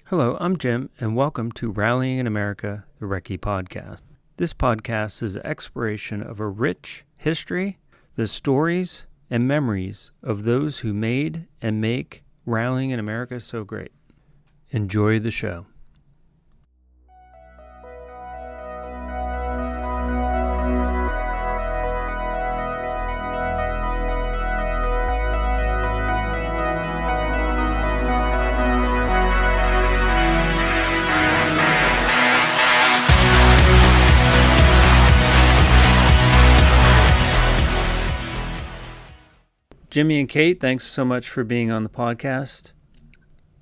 Hello, I'm Jim, and welcome to Rallying in America, the Recce podcast. This podcast is an exploration of a rich history, the stories and memories of those who made and make Rallying in America so great. Enjoy the show. Jimmy and Kate, thanks so much for being on the podcast.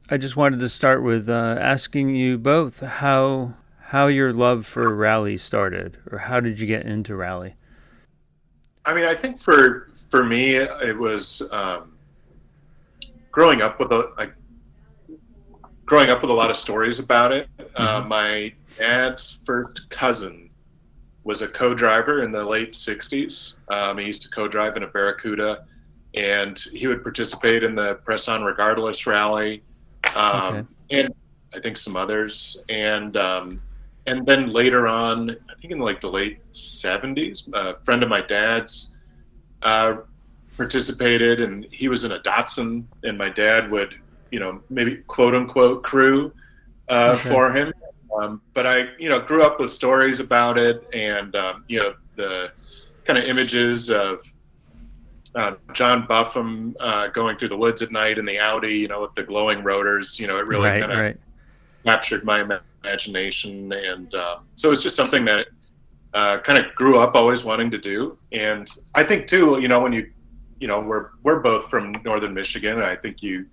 I just wanted to start with asking you both how your love for rally started, or how did you get into rally? I think for me, it was growing up with a lot of stories about it. My dad's first cousin was a co-driver in the late '60s. He used to co-drive in a Barracuda, and he would participate in the Press On Regardless rally, and I think some others. And then later on, I think in like the late '70s, a friend of my dad's participated, and he was in a Datsun, and my dad would, maybe quote unquote crew for him. But I, grew up with stories about it, and the kind of images of John Buffum going through the woods at night in the Audi, with the glowing rotors. It really captured my imagination, and so it's just something that kind of grew up always wanting to do. And I think too, when we're both from northern Michigan, and I think you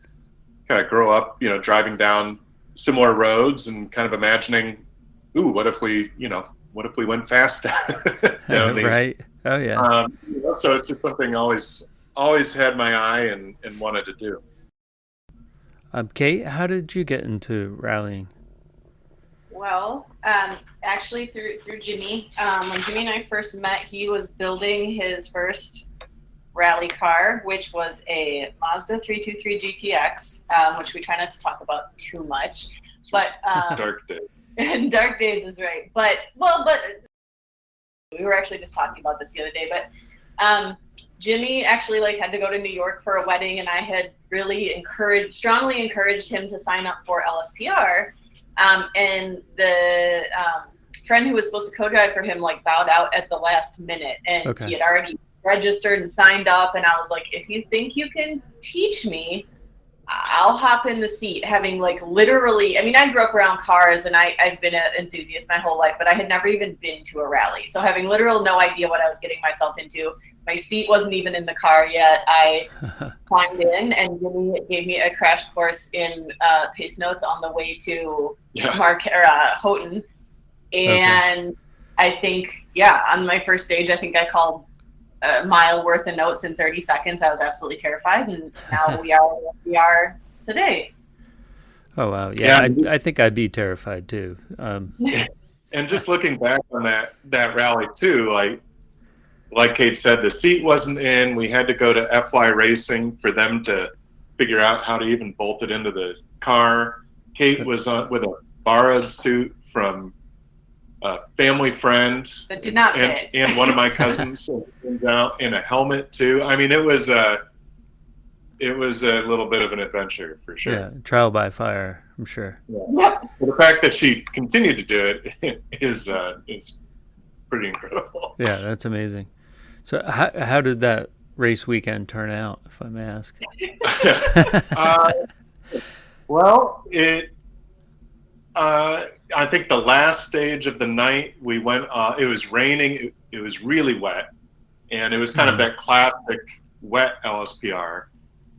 kind of grow up, driving down similar roads and kind of imagining, ooh, what if we went fast down these? Right. Oh yeah. So it's just something always had my eye and wanted to do. Kate, how did you get into rallying? Well, actually through Jimmy. When Jimmy and I first met, he was building his first rally car, which was a Mazda 323 GTX, which we try not to talk about too much. But dark days. Dark days is right. But we were actually just talking about this the other day. But Jimmy actually had to go to New York for a wedding, and I had really strongly encouraged him to sign up for LSPR. And the friend who was supposed to co-drive for him bowed out at the last minute, and he had already registered and signed up. And I was like, if you think you can teach me, I'll hop in the seat. Having literally, I grew up around cars, and I've been an enthusiast my whole life, but I had never even been to a rally. So having literal no idea what I was getting myself into, my seat wasn't even in the car yet. I climbed in, and Jimmy gave me a crash course in pace notes on the way to Houghton. And I think, on my first stage, I think I called a mile worth of notes in 30 seconds. I was absolutely terrified, and now we are today. Oh wow, yeah. I think I'd be terrified too. And just looking back on that rally too, like Kate said, the seat wasn't in. We had to go to FY Racing for them to figure out how to even bolt it into the car. Kate was on with a borrowed suit from a family friend that did not fit. And one of my cousins out in a helmet too. It was a little bit of an adventure for sure. Yeah, trial by fire, I'm sure. Yeah. But the fact that she continued to do it is pretty incredible. Yeah, that's amazing. So how did that race weekend turn out, if I may ask? Well, I think the last stage of the night we went. It was raining. It was really wet, and it was kind of that classic wet LSPR.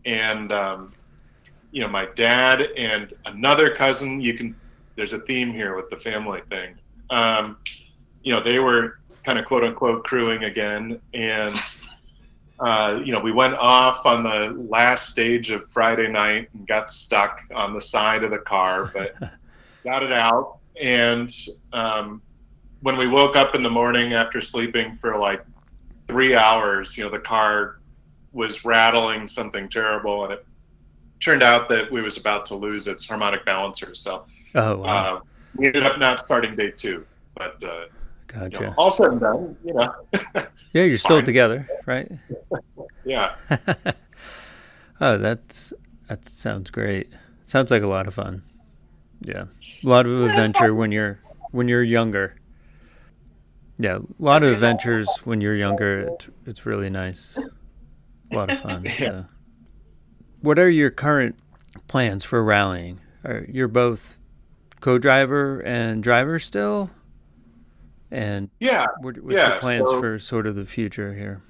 And my dad and another cousin. There's a theme here with the family thing. They were kind of quote unquote crewing again, and we went off on the last stage of Friday night and got stuck on the side of the car, but got it out. And when we woke up in the morning after sleeping for 3 hours, the car was rattling something terrible, and it turned out that we was about to lose its harmonic balancer. So wow. We ended up not starting day 2. But Gotcha. all said and done, Yeah, you're still together, right? Yeah. Oh, that sounds great. Sounds like a lot of fun. Yeah, a lot of adventure when you're younger. Yeah, a lot of adventures when you're younger. It's really nice. A lot of fun. So. What are your current plans for rallying? You're both co-driver and driver still? And what's your plans for sort of the future here?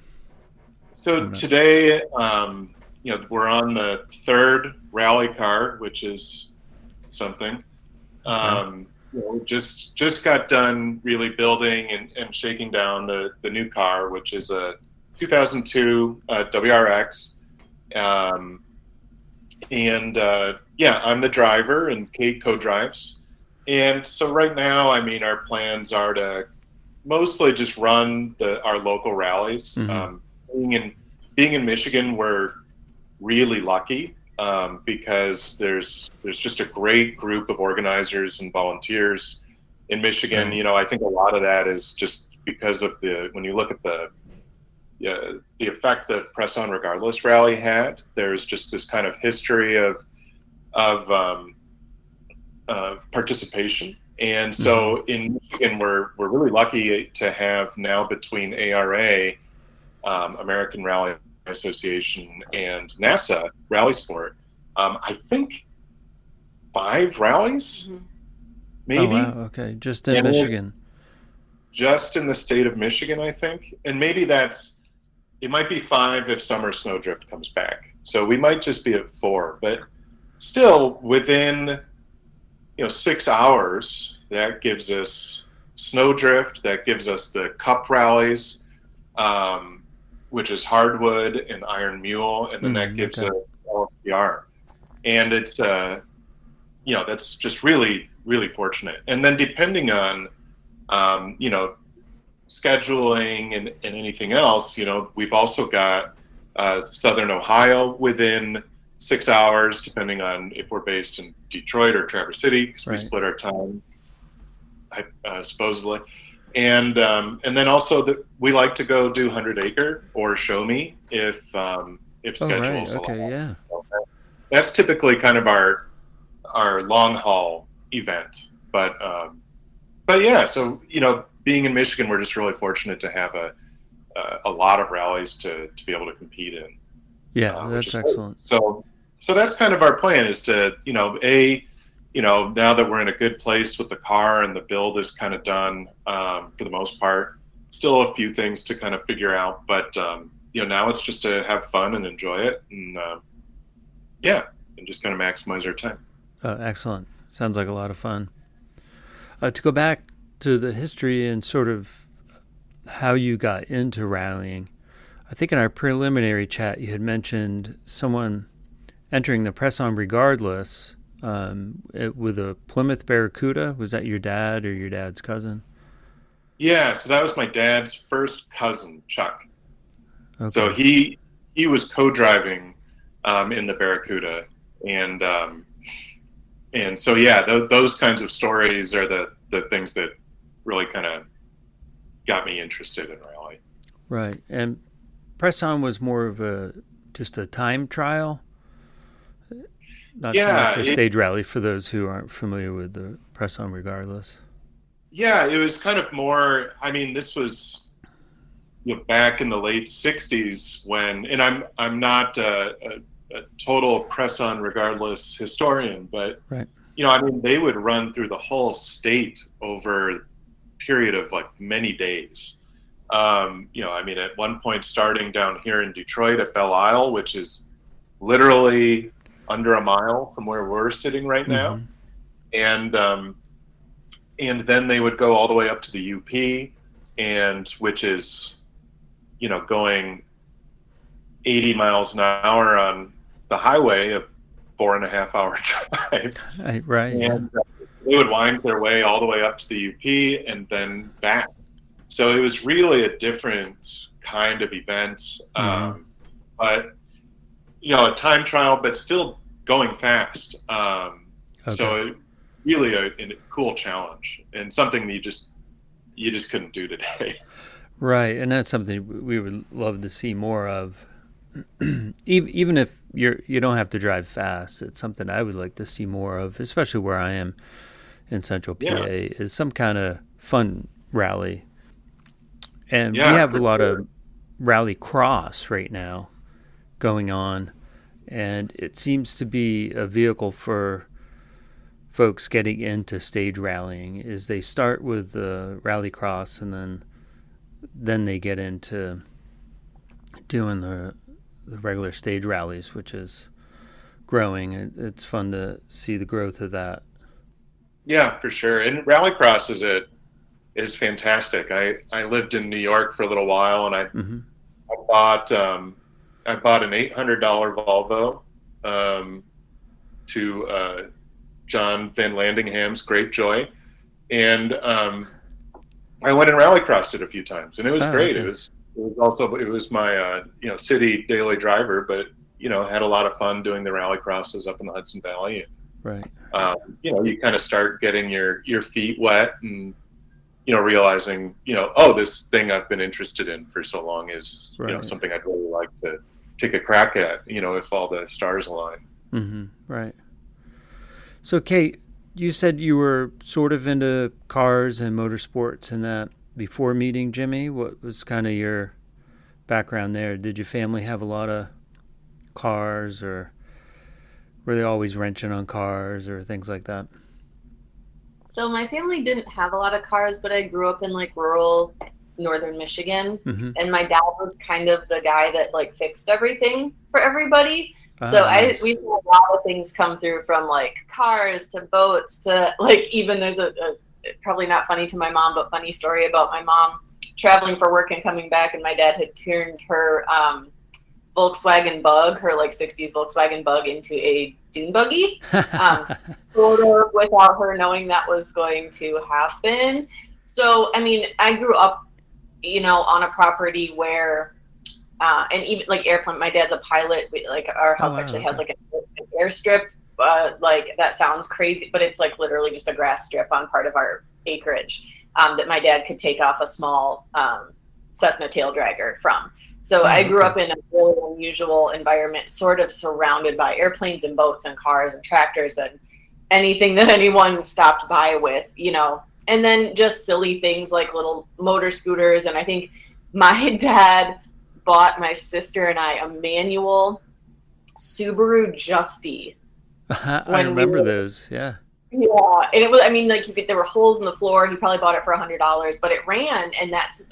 So today, we're on the 3rd rally car, which is something. We just got done really building and shaking down the new car, which is a 2002 WRX. I'm the driver and Kate co-drives. And so right now, our plans are to mostly just run our local rallies. Mm-hmm. Being in Michigan, we're really lucky because there's just a great group of organizers and volunteers in Michigan. Right. I think a lot of that is just because of when you look at the effect that Press On Regardless rally had. There's just this kind of history of participation. And so in Michigan, we're really lucky to have now between ARA, American Rally Association, and NASA Rally Sport, I think 5 rallies, maybe. Oh, wow. Okay. Just in Michigan. Just in the state of Michigan, I think. And maybe it might be 5 if summer snowdrift comes back. So we might just be at 4, but still within 6 hours, that gives us snowdrift, that gives us the cup rallies, which is hardwood and iron mule, and then that gives us LPR. And it's that's just really, really fortunate. And then depending on scheduling and anything else, we've also got Southern Ohio within 6 hours, depending on if we're based in Detroit or Traverse City, because we split our time, supposedly. And then also we like to go do 100 Acre or Show Me if schedules allow. Okay, yeah. So that's typically kind of our long haul event. But yeah, so being in Michigan, we're just really fortunate to have a lot of rallies to be able to compete in. Yeah, that's excellent. So that's kind of our plan is to, now that we're in a good place with the car and the build is kind of done for the most part, still a few things to kind of figure out, but now it's just to have fun and enjoy it and just kind of maximize our time. Excellent. Sounds like a lot of fun. To go back to the history and sort of how you got into rallying, I think in our preliminary chat you had mentioned someone entering the Press On Regardless with a Plymouth Barracuda. Was that your dad or your dad's cousin? Yeah, so that was my dad's first cousin, Chuck. Okay. So he was co-driving in the Barracuda, and so those kinds of stories are the things that really kind of got me interested in rally. Right, and Press On was more of just a time trial. Not so much a stage rally for those who aren't familiar with the Press On Regardless. Yeah, it was kind of more, this was back in the late 60s when, and I'm not a total Press On Regardless historian, but right. They would run through the whole state over a period of like many days. At one point starting down here in Detroit at Belle Isle, which is literally under a mile from where we're sitting right now. And then they would go all the way up to the UP, which is, going 80 miles an hour on the highway, a 4.5-hour drive. Right. And they would wind their way all the way up to the UP and then back. So it was really a different kind of event. But, a time trial, but still going fast. Okay. So really a cool challenge and something that you just couldn't do today. Right, and that's something we would love to see more of. Even if you don't have to drive fast, it's something I would like to see more of, especially where I am in Central PA, is some kind of fun rally. And we have a lot of rally cross right now going on, and it seems to be a vehicle for folks getting into stage rallying. Is they start with the rally cross, and then they get into doing the regular stage rallies, which is growing. It's fun to see the growth of that. Yeah, for sure. And rallycross is fantastic. I lived in New York for a little while, and I bought an $800 Volvo to John Van Landingham's Great Joy, and I went and rallycrossed it a few times, and it was great. Okay. It was my city daily driver, but had a lot of fun doing the rallycrosses up in the Hudson Valley. Right. You kind of start getting your feet wet and realizing oh, this thing I've been interested in for so long is something I'd really like to take a crack at. If all the stars align. Mm-hmm. Right. So, Kate, you said you were sort of into cars and motorsports and that before meeting Jimmy. What was kind of your background there? Did your family have a lot of cars, or were they always wrenching on cars or things like that? So my family didn't have a lot of cars, but I grew up in like rural northern Michigan, and my dad was kind of the guy that like fixed everything for everybody. So Nice. we saw a lot of things come through, from like cars to boats to like, even there's a probably not funny to my mom, but funny story about my mom traveling for work and coming back, and my dad had turned her Volkswagen Bug, her like 60s Volkswagen Bug, into a dune buggy, sort of without her knowing that was going to happen. So, I mean, I grew up, on a property where, and even like airplane, my dad's a pilot. Like our house actually has like an airstrip. Like that sounds crazy, but it's like literally just a grass strip on part of our acreage that my dad could take off a small Cessna tail dragger from. So I grew up in a really unusual environment, sort of surrounded by airplanes and boats and cars and tractors and anything that anyone stopped by with, and then just silly things like little motor scooters. And I think my dad bought my sister and I a manual Subaru Justy. I remember those. Yeah. Yeah, and it was. I mean, like there were holes in the floor. He probably bought it for $100, but it ran, and that's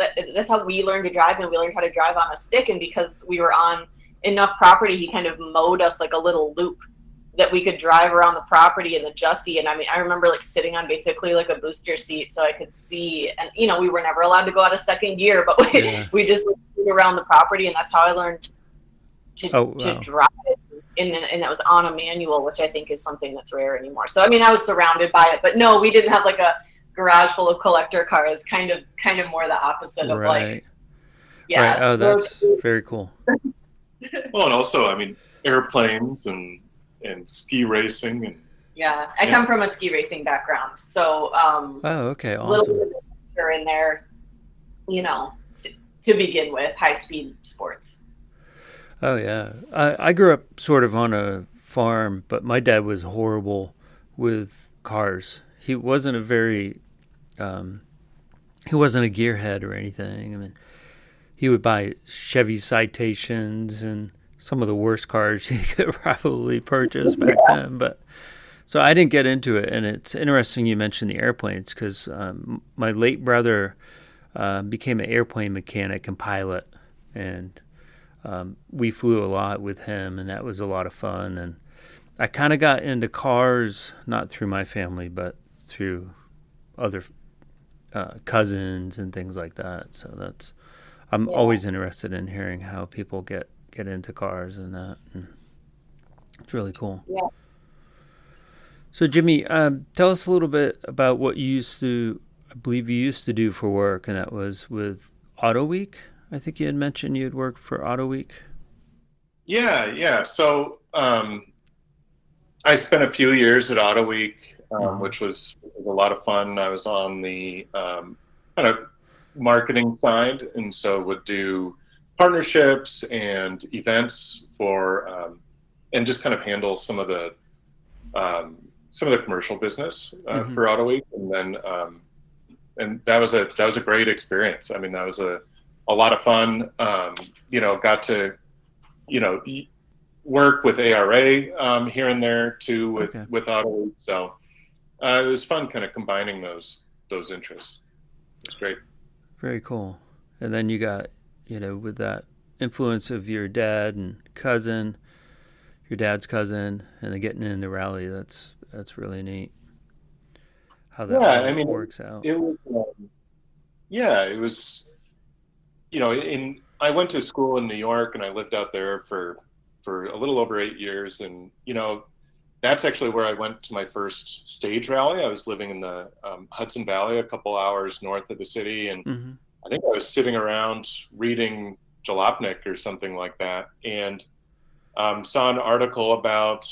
how we learned to drive. And we learned how to drive on a stick. And because we were on enough property, he kind of mowed us like a little loop that we could drive around the property in the Justy. And I mean, I remember like sitting on basically like a booster seat so I could see. And we were never allowed to go out of second gear, but we just like, around the property, and that's how I learned to drive. And that was on a manual, which I think is something that's rare anymore. So I mean, I was surrounded by it, but no, we didn't have like a garage full of collector cars. Kind of more the opposite of like, yeah. Right. Oh, that's very cool. Well, and also, I mean, airplanes and ski racing and. Yeah, I come from a ski racing background, so okay, awesome. A little bit of adventure in there, to begin with, high speed sports. Oh, yeah. I grew up sort of on a farm, but my dad was horrible with cars. He wasn't a gearhead or anything. I mean, he would buy Chevy Citations and some of the worst cars he could probably purchase back then. But so I didn't get into it. And it's interesting you mentioned the airplanes, because my late brother became an airplane mechanic and pilot, and we flew a lot with him, and that was a lot of fun. And I kind of got into cars, not through my family, but through other cousins and things like that. So I'm always interested in hearing how people get into cars and that. And it's really cool. Yeah. So Jimmy, tell us a little bit about what I believe you used to do for work, and that was with Auto Week. I think you had mentioned you had worked for Auto Week. Yeah. So I spent a few years at Auto Week, which was a lot of fun. I was on the kind of marketing side, and so would do partnerships and events for, and just kind of handle some of the commercial business for Auto Week, and then and that was a great experience. I mean, that was a lot of fun. Got to work with ARA here and there too with Auto Week, so it was fun kind of combining those interests. It's great. Very cool. And then you got, with that influence of your dad and cousin, your dad's cousin, and then getting into rally, that's really neat. How that works out. It was, it was, I went to school in New York and I lived out there for a little over 8 years. And, that's actually where I went to my first stage rally. I was living in the Hudson Valley, a couple hours north of the city. And I think I was sitting around reading Jalopnik or something like that. And saw an article about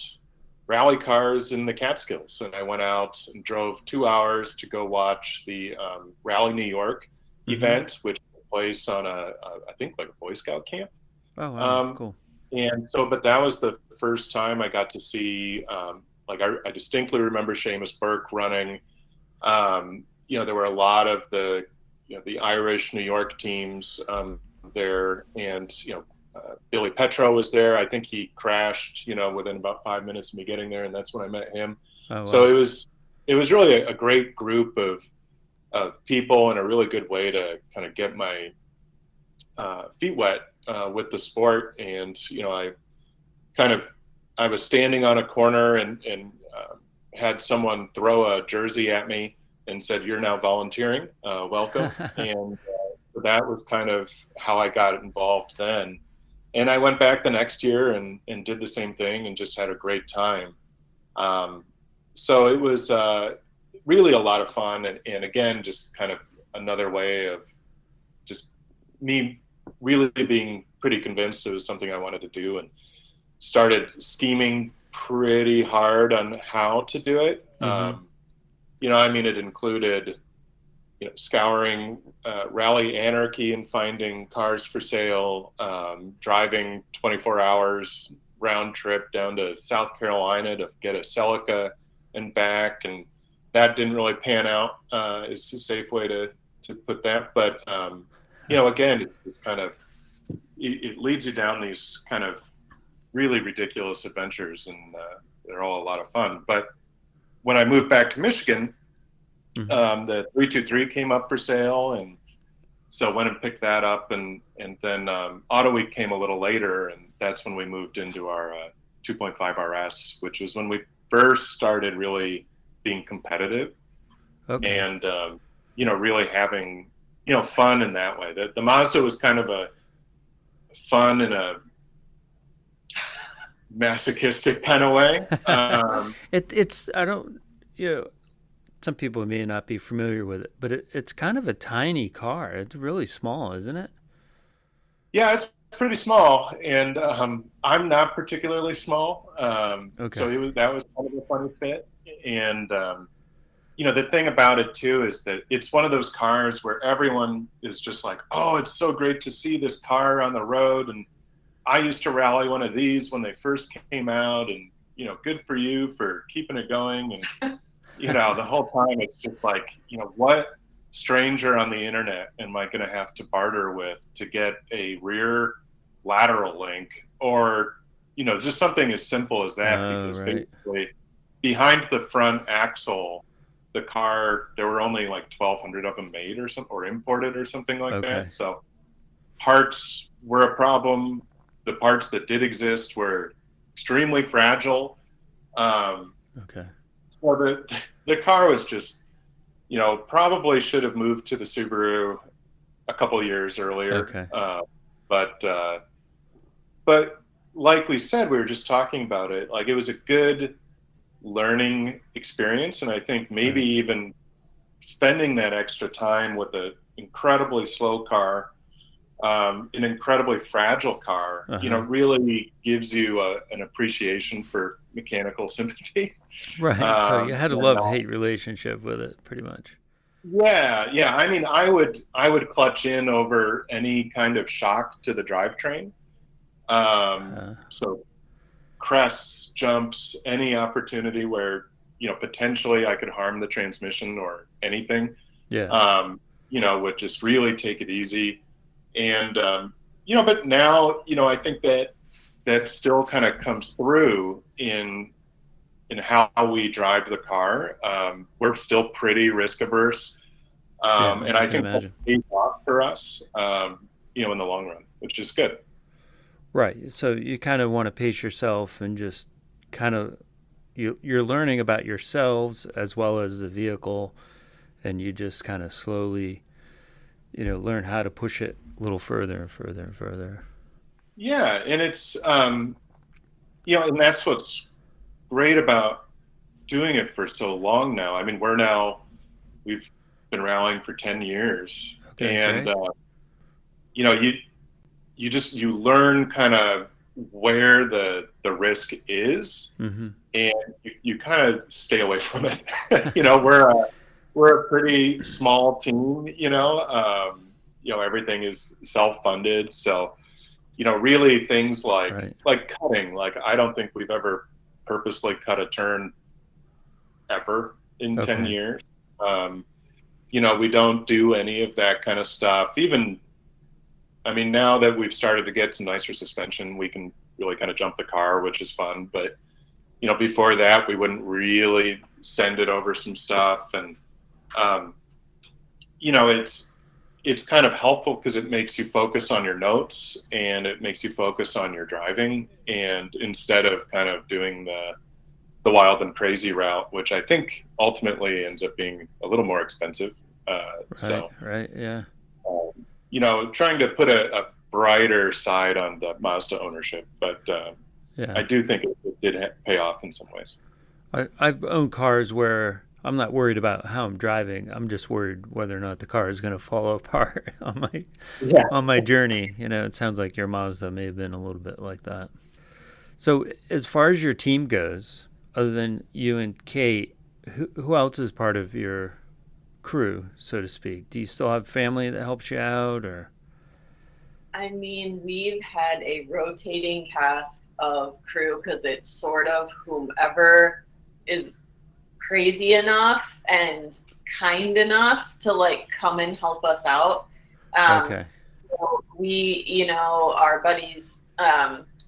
rally cars in the Catskills, and I went out and drove 2 hours to go watch the Rally New York event, which took place on I think like a Boy Scout camp. Oh, wow, cool. And so, but that was the first time I got to see, I distinctly remember Seamus Burke running. There were a lot of the Irish New York teams there, and Billy Petro was there. I think he crashed, within about 5 minutes of me getting there, and that's when I met him. Oh, wow. So it was really a great group of people, and a really good way to kind of get my feet wet with the sport. And I was standing on a corner and had someone throw a jersey at me and said, "You're now volunteering. Welcome." And so that was kind of how I got involved then. And I went back the next year and did the same thing and just had a great time. So it was really a lot of fun. And again, just kind of another way of just me really being pretty convinced it was something I wanted to do, and started scheming pretty hard on how to do it. It included scouring Rally Anarchy and finding cars for sale, driving 24 hours round trip down to South Carolina to get a Celica and back, and that didn't really pan out is a safe way to put that. But again, it's kind of it leads you down these kind of really ridiculous adventures, and they're all a lot of fun. But when I moved back to Michigan, the 323 came up for sale, and so went and picked that up, and then Auto Week came a little later, and that's when we moved into our 2.5 RS, which was when we first started really being competitive, and really having fun in that way. The Mazda was kind of a fun in a masochistic kind of way. Some people may not be familiar with it, but it's kind of a tiny car. It's really small, isn't it? Yeah, it's pretty small, and I'm not particularly small. So that was kind of a funny fit. And the thing about it too is that it's one of those cars where everyone is just like, "Oh, it's so great to see this car on the road." And I used to rally one of these when they first came out, and good for you for keeping it going. And the whole time it's just like, what stranger on the internet am I going to have to barter with to get a rear lateral link, or just something as simple as that? Because basically behind the front axle, the car, there were only like 1,200 of them made or imported or something like that. So parts were a problem. The parts that did exist were extremely fragile. So the car was just, probably should have moved to the Subaru a couple years earlier. But like we said, we were just talking about it. Like, it was a good learning experience, and I think maybe even spending that extra time with an incredibly slow car an incredibly fragile car, really gives you an appreciation for mechanical sympathy. Right. So you had a love-hate relationship with it, pretty much. Yeah. I mean, I would clutch in over any kind of shock to the drivetrain. So crests, jumps, any opportunity where, potentially I could harm the transmission or anything, would just really take it easy. And, but now, I think that still kind of comes through in how we drive the car. We're still pretty risk averse. And I think that pays off for us, in the long run, which is good. Right. So you kind of want to pace yourself and just kind of, you're learning about yourselves as well as the vehicle, and you just kind of slowly, learn how to push it a little further and further and further. Yeah. And it's, and that's what's great about doing it for so long now. I mean, we've been rallying for 10 years. Okay, and, you learn kind of where the risk is, and you kind of stay away from it. We're a pretty small team, everything is self-funded. So, really things like cutting, I don't think we've ever purposely cut a turn ever in 10 years. We don't do any of that kind of stuff. Even, I mean, now that we've started to get some nicer suspension, we can really kind of jump the car, which is fun. But, before that, we wouldn't really send it over some stuff. And, it's kind of helpful because it makes you focus on your notes and it makes you focus on your driving. And instead of kind of doing the wild and crazy route, which I think ultimately ends up being a little more expensive. Right. Yeah. Trying to put a brighter side on the Mazda ownership, but I do think it did pay off in some ways. I've owned cars where I'm not worried about how I'm driving. I'm just worried whether or not the car is going to fall apart on my journey. It sounds like your Mazda may have been a little bit like that. So as far as your team goes, other than you and Kate, who else is part of your crew, so to speak? Do you still have family that helps you out, or? I mean, we've had a rotating cast of crew because it's sort of whomever is crazy enough and kind enough to come and help us out. So we, our buddies,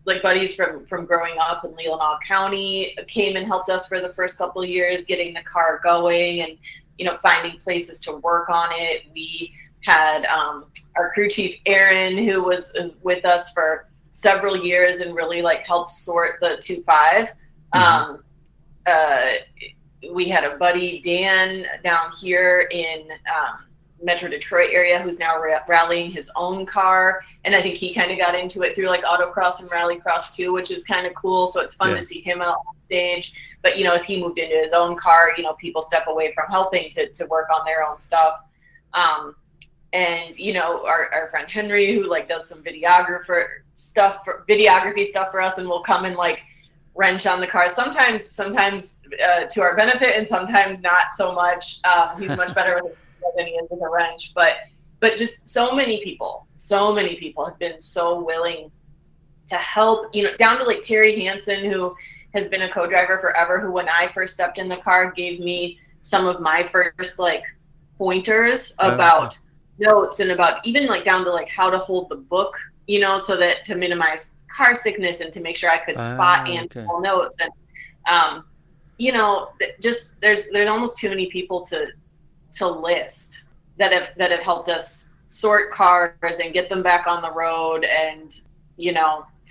buddies from growing up in Leelanau County came and helped us for the first couple of years getting the car going and, finding places to work on it. We had our crew chief, Aaron, who was with us for several years and really helped sort the 2.5. We had a buddy, Dan, down here in Metro Detroit area who's now rallying his own car. And I think he kind of got into it through autocross and rallycross too, which is kind of cool. So it's fun to see him out on stage. But, as he moved into his own car, people step away from helping to work on their own stuff. And, our friend Henry, who does some videography stuff for us and will come and wrench on the car. Sometimes to our benefit and sometimes not so much. He's much better with it than he is with a wrench, but just so many people have been so willing to help, down to Terry Hansen, who has been a co-driver forever, who when I first stepped in the car gave me some of my first pointers about notes and about even down to how to hold the book, so that to minimize car sickness and to make sure I could spot and pull notes. And just there's almost too many people to list that have helped us sort cars and get them back on the road, and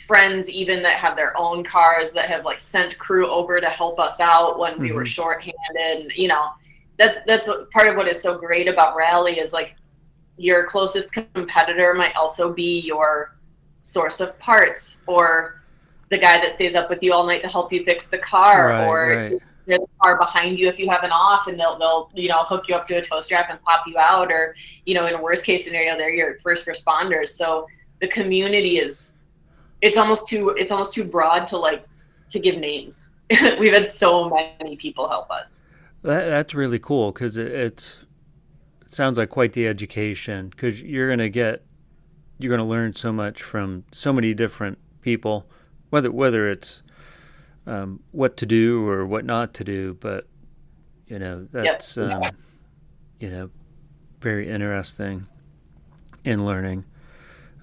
friends even that have their own cars that have sent crew over to help us out when we were shorthanded. And, that's what, part of what is so great about rally is your closest competitor might also be your source of parts, or the guy that stays up with you all night to help you fix the car, they're the car behind you if you have an off, and they'll hook you up to a tow strap and pop you out, or in a worst case scenario, they're your first responders. So the community it's almost too broad to give names. We've had so many people help us. That's really cool, because it sounds like quite the education, because you're going to learn so much from so many different people, whether it's what to do or what not to do. But that's very interesting in learning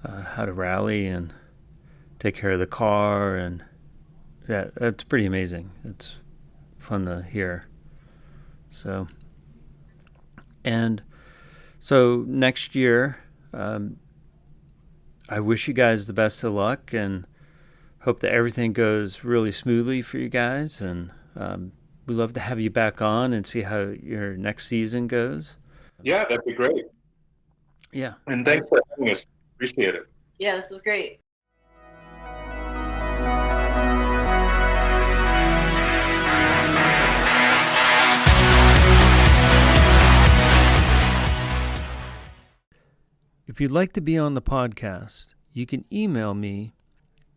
how to rally and take care of the car, and that's pretty amazing. It's fun to hear. So next year, I wish you guys the best of luck, and hope that everything goes really smoothly for you guys. And we'd love to have you back on and see how your next season goes. Yeah, that'd be great. Yeah. And thanks for having us. Appreciate it. Yeah, this was great. If you'd like to be on the podcast, you can email me,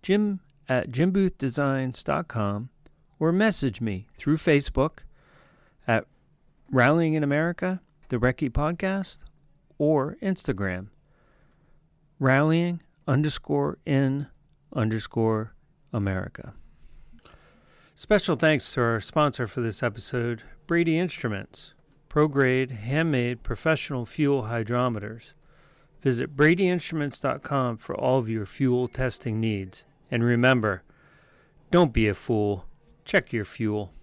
jim@jimboothdesigns.com, or message me through Facebook at Rallying in America, the Recce Podcast, or Instagram, rallying_in_America. Special thanks to our sponsor for this episode, Brady Instruments, pro-grade, handmade, professional fuel hydrometers. Visit bradyinstruments.com for all of your fuel testing needs. And remember, don't be a fool. Check your fuel.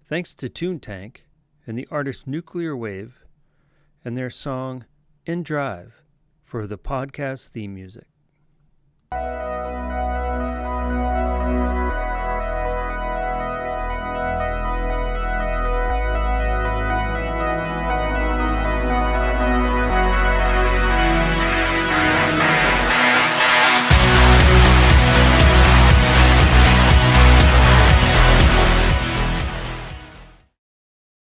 Thanks to Toontank and the artist Nuclear Wave and their song In Drive for the podcast theme music.